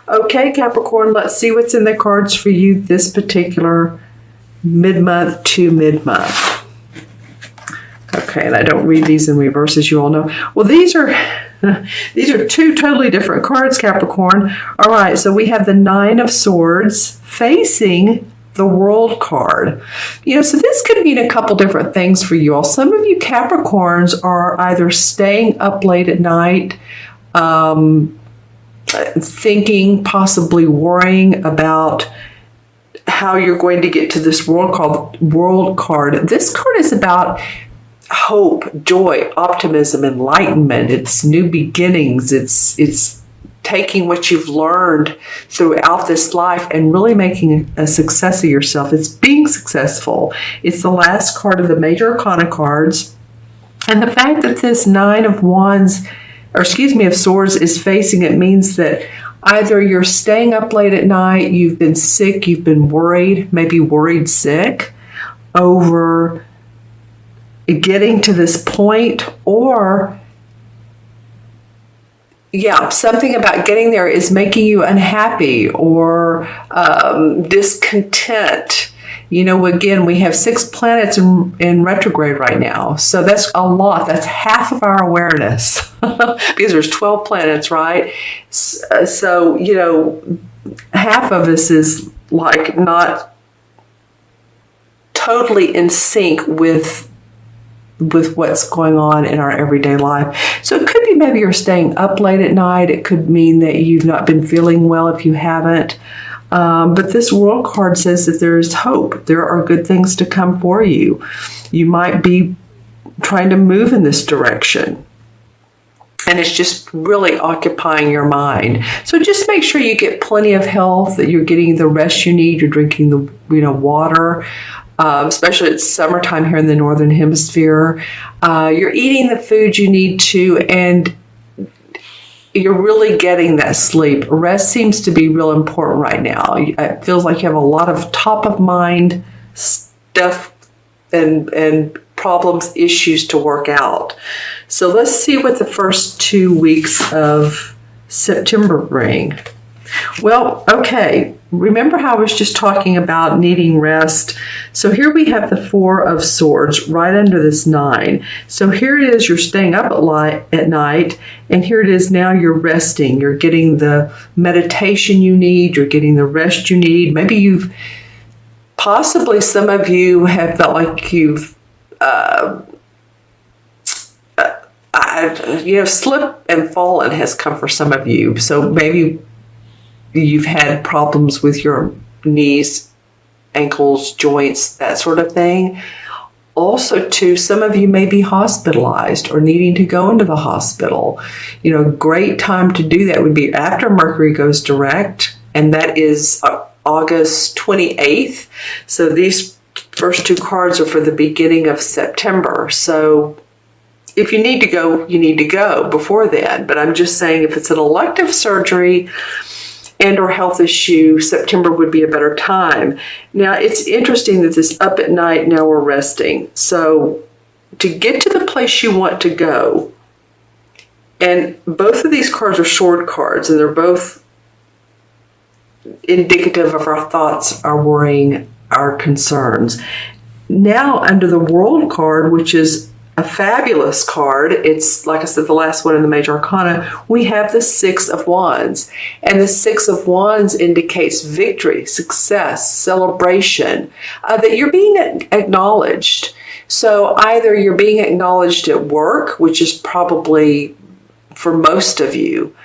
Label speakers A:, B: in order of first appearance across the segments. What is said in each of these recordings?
A: Okay, Capricorn, let's see what's in the cards for you this particular mid-month to mid-month. Okay, and I don't read these in reverse, as you all know. Well, these are two totally different cards, Capricorn. All right, so we have the Nine of Swords facing the World card. So this could mean a couple different things for you all. Some of you Capricorns are either staying up late at night, thinking, possibly worrying about how you're going to get to this world card. This card is about hope, joy, optimism, enlightenment. It's new beginnings. It's taking what you've learned throughout this life and really making a success of yourself. It's being successful. It's the last card of the major arcana cards. And the fact that this Nine of Swords is facing it means that either you're staying up late at night, you've been sick, you've been worried, maybe worried sick over getting to this point, or something about getting there is making you unhappy or discontent. Again, we have 6 planets in retrograde right now. So that's a lot. That's half of our awareness because there's 12 planets, right? So, half of us is like not totally in sync with what's going on in our everyday life. So it could be maybe you're staying up late at night. It could mean that you've not been feeling well if you haven't. But this World card says that there is hope. There are good things to come for you. You might be trying to move in this direction, and it's just really occupying your mind. So just make sure you get plenty of health, that you're getting the rest you need, you're drinking the water, especially it's summertime here in the Northern Hemisphere. You're eating the food you need to, and you're really getting that sleep. Rest seems to be real important right now. It feels like you have a lot of top of mind stuff and problems, issues to work out. So let's see what the first 2 weeks of September bring. Well, okay. Remember how I was just talking about needing rest? So here we have the Four of Swords right under this 9. So here it is, you're staying up at night, and here it is now you're resting. You're getting the meditation you need. You're getting the rest you need. Maybe possibly some of you have felt like you've slipped and fallen has come for some of you. So maybe you've had problems with your knees, ankles, joints, that sort of thing. Also, too, some of you may be hospitalized or needing to go into the hospital. Great time to do that would be after Mercury goes direct, and that is August 28th. So these first 2 cards are for the beginning of September. So if you need to go, you need to go before then. But I'm just saying, if it's an elective surgery and or health issue, September would be a better time. Now, it's interesting that this up at night, now we're resting. So to get to the place you want to go, and both of these cards are sword cards, and they're both indicative of our thoughts, our worrying, our concerns. Now, under the World card, which is a fabulous card, it's, like I said, the last one in the major arcana, we have the Six of Wands. And the Six of Wands indicates victory, success, celebration, that you're being acknowledged. So either you're being acknowledged at work, which is probably for most of you,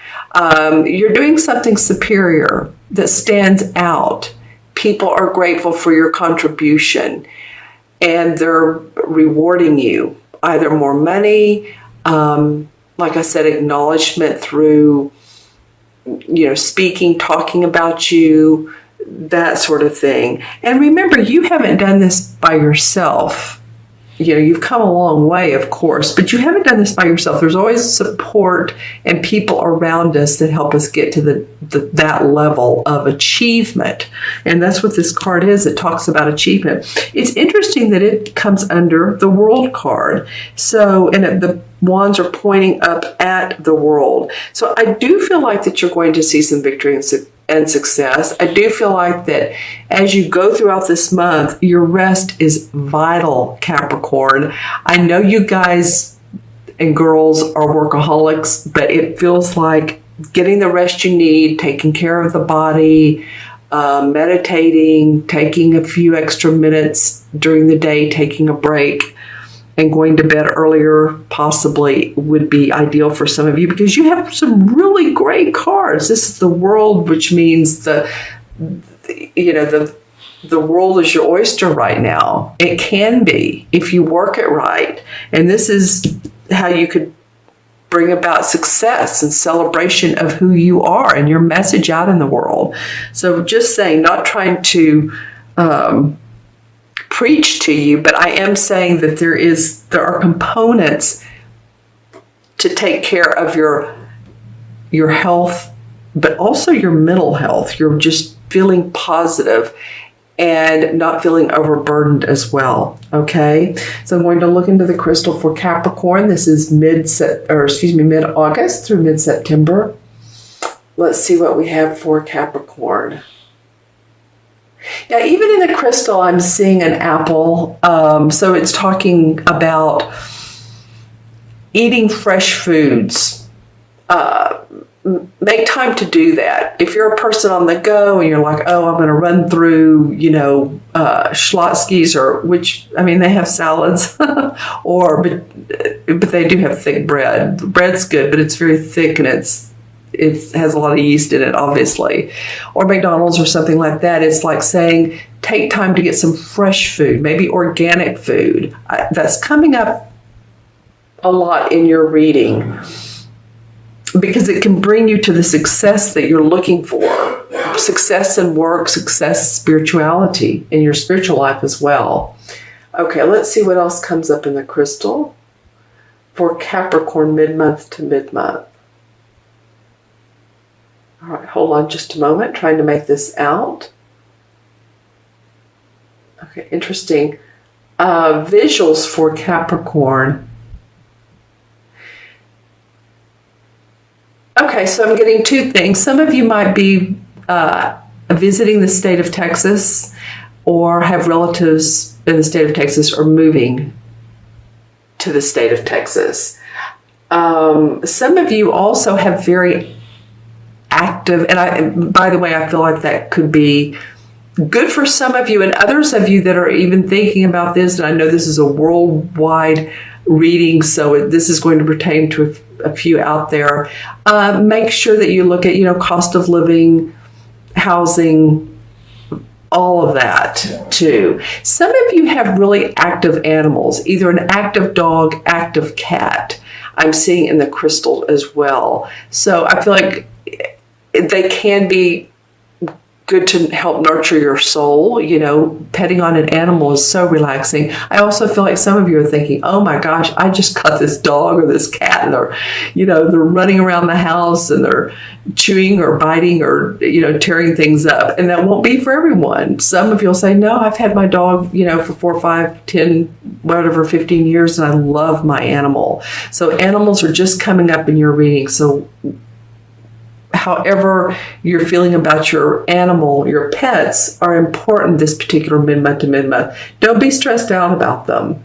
A: you're doing something superior that stands out. People are grateful for your contribution, and they're rewarding you. Either more money, like I said, acknowledgement through, speaking, talking about you, that sort of thing. And remember, you haven't done this by yourself. You've come a long way, of course, but you haven't done this by yourself. There's always support and people around us that help us get to that level of achievement. And that's what this card is. It talks about achievement. It's interesting that it comes under the World card. So, and the Wands are pointing up at the world. So I do feel like that you're going to see some victory and success. I do feel like that as you go throughout this month, your rest is vital, Capricorn. I know you guys and girls are workaholics, but it feels like getting the rest you need, taking care of the body, meditating, taking a few extra minutes during the day, taking a break, and going to bed earlier possibly would be ideal for some of you, because you have some really great cards. This is the World, which means the world is your oyster right now. It can be if you work it right. And this is how you could bring about success and celebration of who you are and your message out in the world. So just saying, not trying to preach to you, but I am saying that there are components to take care of your health, but also your mental health. You're just feeling positive and not feeling overburdened as well. Okay, so I'm going to look into the crystal for Capricorn. This is mid-August through mid-September. Let's see what we have for Capricorn. Now, even in the crystal, I'm seeing an apple. So it's talking about eating fresh foods. Make time to do that. If you're a person on the go and you're like, oh, I'm going to run through, Schlotzsky's, they have salads, but they do have thick bread. The bread's good, but it's very thick and it has a lot of yeast in it, obviously. Or McDonald's or something like that. It's like saying, take time to get some fresh food, maybe organic food. That's coming up a lot in your reading, because it can bring you to the success that you're looking for. Success in work, success, spirituality, in your spiritual life as well. Okay, let's see what else comes up in the crystal for Capricorn mid-month to mid-month. All right, hold on just a moment, trying to make this out. Okay, interesting. Visuals for Capricorn. Okay, so I'm getting two things. Some of you might be visiting the state of Texas, or have relatives in the state of Texas, or moving to the state of Texas. Some of you also have very active, and by the way, I feel like that could be good for some of you, and others of you that are even thinking about this, and I know this is a worldwide reading, so this is going to pertain to a few out there. Make sure that you look at, cost of living, housing, all of that too. Some of you have really active animals, either an active dog, active cat. I'm seeing in the crystal as well. So I feel like they can be good to help nurture your soul. Petting on an animal is so relaxing. I also feel like some of you are thinking, oh my gosh, I just got this dog or this cat, and they're running around the house and they're chewing or biting or, tearing things up. And that won't be for everyone. Some of you will say, no, I've had my dog, for 4, 5, 10, whatever, 15 years, and I love my animal. So animals are just coming up in your reading. So however you're feeling about your animal, your pets are important this particular mid-month to mid-month. Don't be stressed out about them.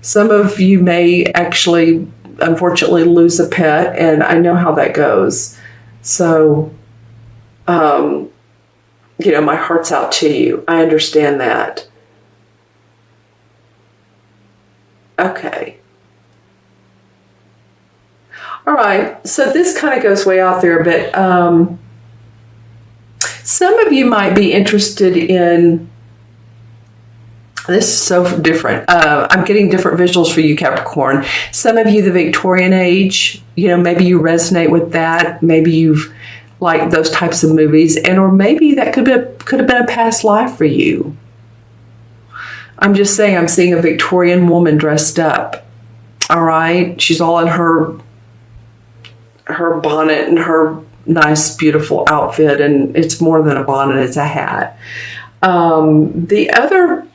A: Some of you may actually, unfortunately, lose a pet, and I know how that goes. So, my heart's out to you. I understand that. Okay. All right, so this kind of goes way out there, but some of you might be interested in, this is so different. I'm getting different visuals for you, Capricorn. Some of you, the Victorian age, maybe you resonate with that. Maybe you've liked those types of movies, or maybe that could have been a past life for you. I'm just saying, I'm seeing a Victorian woman dressed up. All right, she's all in her bonnet and her nice, beautiful outfit, and it's more than a bonnet, it's a hat. The other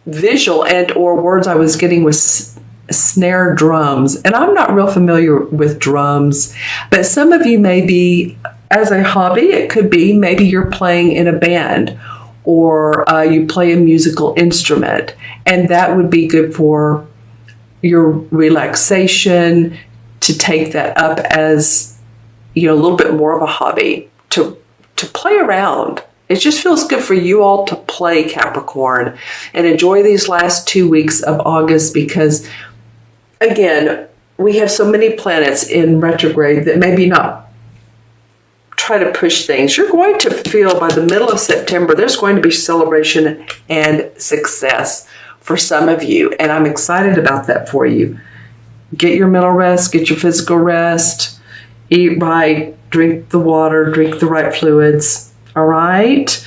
A: visual and or words I was getting was snare drums. And I'm not real familiar with drums, but some of you may be, as a hobby, it could be maybe you're playing in a band or you play a musical instrument, and that would be good for your relaxation, to take that up as, you know, a little bit more of a hobby, to play around. It just feels good for you all to play, Capricorn, and enjoy these last 2 weeks of August, because again, we have so many planets in retrograde that maybe not try to push things. You're going to feel by the middle of September, there's going to be celebration and success for some of you. And I'm excited about that for you. Get your mental rest, get your physical rest, eat right, drink the water, drink the right fluids. All right.